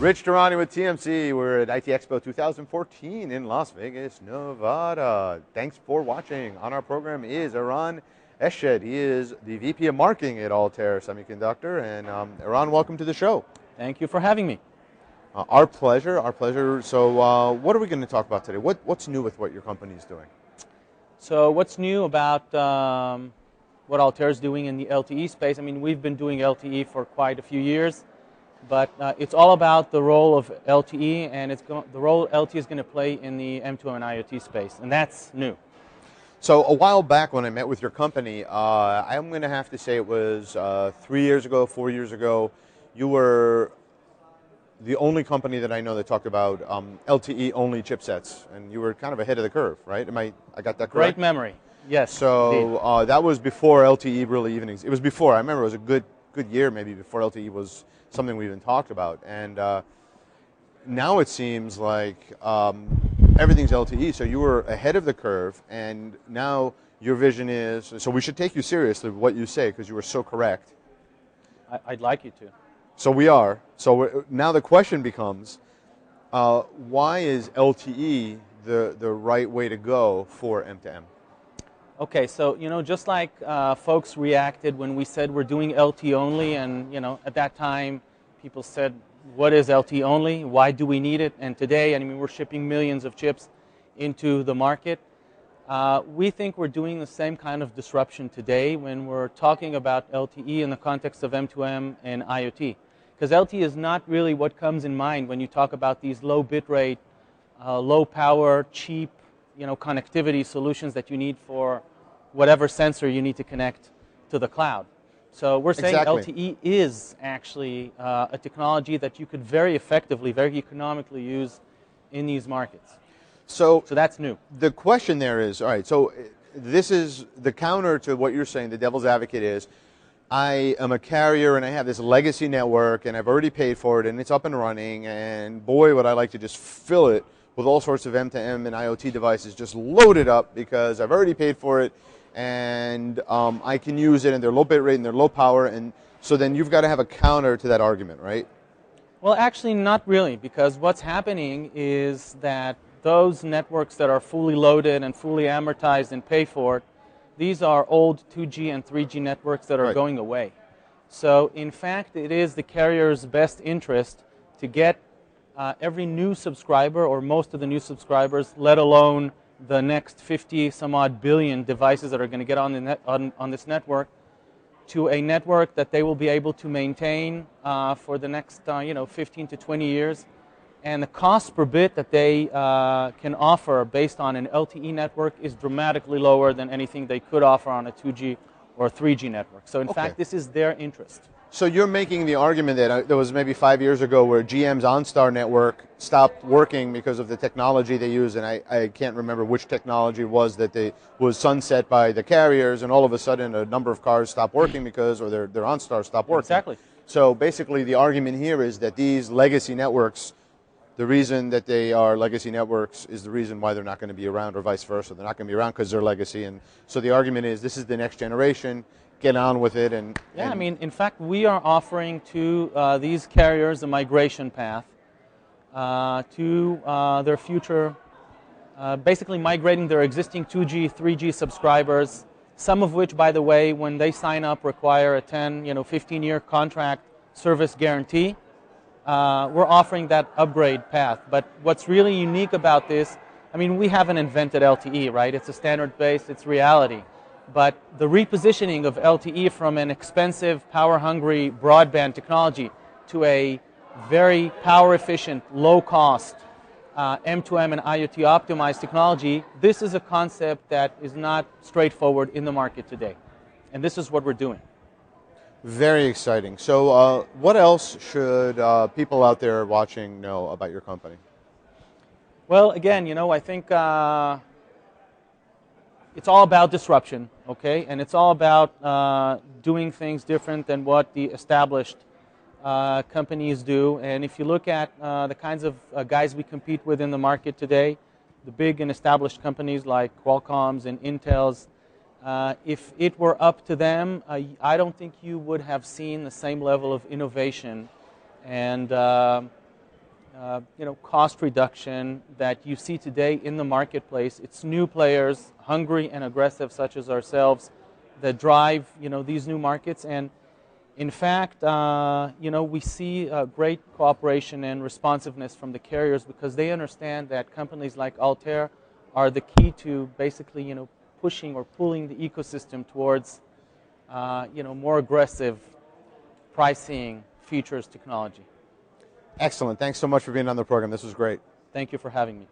Rich Durrani with TMC. We're at ITEXPO 2014 in Las Vegas, Nevada. Thanks for watching. On our program is Eran Eshed. He is the VP of Marketing at Altair Semiconductor. And Eran, welcome to the show. Thank you for having me. Our pleasure, our pleasure. So what are we going to talk about today? What's new with what your company is doing? So what's new about what Altair is doing in the LTE space? I mean, we've been doing LTE for quite a few years, but it's all about the role of LTE, and the role LTE is going to play in the M2M and IoT space, and that's new. So a while back when I met with your company, I'm going to have to say it was 3 years ago, 4 years ago, you were the only company that I know that talked about LTE-only chipsets, and you were kind of ahead of the curve, right? I got that correct? Great memory, yes. So that was before LTE really even existed. It was before. I remember it was a good year maybe before LTE was something we even talked about. And now it seems like everything's LTE, so you were ahead of the curve, and now your vision is, so we should take you seriously what you say because you were so correct. I'd like you to. So we are. So now the question becomes, why is LTE the right way to go for M2M? Okay, so just like folks reacted when we said we're doing LTE only, and at that time people said, what is LTE only? Why do we need it? And today, I mean, we're shipping millions of chips into the market. We think we're doing the same kind of disruption today when we're talking about LTE in the context of M2M and IoT. Because LTE is not really what comes in mind when you talk about these low bit rate, low power, cheap connectivity solutions that you need for whatever sensor you need to connect to the cloud. So we're saying LTE is actually a technology that you could very effectively, very economically use in these markets. So that's new. The question there is, all right, so this is the counter to what you're saying, the devil's advocate is, I am a carrier and I have this legacy network and I've already paid for it and it's up and running, and boy would I like to just fill it with all sorts of M2M and IoT devices, just load it up because I've already paid for it and I can use it and they're low bit rate and they're low power, and so then you've got to have a counter to that argument, right? Well, actually not really, because what's happening is that those networks that are fully loaded and fully amortized and pay for it, these are old 2G and 3G networks that are going away. So in fact, it is the carrier's best interest to get every new subscriber, or most of the new subscribers, let alone the next 50 some odd billion devices that are going to get on this network, to a network that they will be able to maintain for the next 15 to 20 years. And the cost per bit that they can offer based on an LTE network is dramatically lower than anything they could offer on a 2G or 3G network. So in fact, this is their interest. So you're making the argument that there was maybe 5 years ago where GM's OnStar network stopped working because of the technology they use, and I can't remember which technology it was that was sunset by the carriers, and all of a sudden a number of cars stopped working because, or their OnStar stopped working. Exactly. So basically the argument here is that these legacy networks, the reason that they are legacy networks is the reason why they're not going to be around, or vice versa. They're not going to be around because they're legacy. And so the argument is this is the next generation, get on with it. I mean, in fact, we are offering to these carriers a migration path to their future, basically migrating their existing 2G, 3G subscribers, some of which, by the way, when they sign up require a 10, 15-year contract service guarantee. We're offering that upgrade path. But what's really unique about this, I mean, we haven't invented LTE, right? It's a standard base, it's reality. But the repositioning of LTE from an expensive, power-hungry broadband technology to a very power-efficient, low-cost M2M and IoT optimized technology, this is a concept that is not straightforward in the market today. And this is what we're doing. Very exciting. So what else should people out there watching know about your company? Well, again, I think it's all about disruption, okay? And it's all about doing things different than what the established companies do. And if you look at the kinds of guys we compete with in the market today, the big and established companies like Qualcomm's and Intel's, if it were up to them, I don't think you would have seen the same level of innovation and cost reduction that you see today in the marketplace. It's new players, hungry and aggressive, such as ourselves, that drive these new markets. And in fact, we see great cooperation and responsiveness from the carriers because they understand that companies like Altair are the key to basically pushing or pulling the ecosystem towards more aggressive pricing, features, technology. Excellent. Thanks so much for being on the program. This was great. Thank you for having me.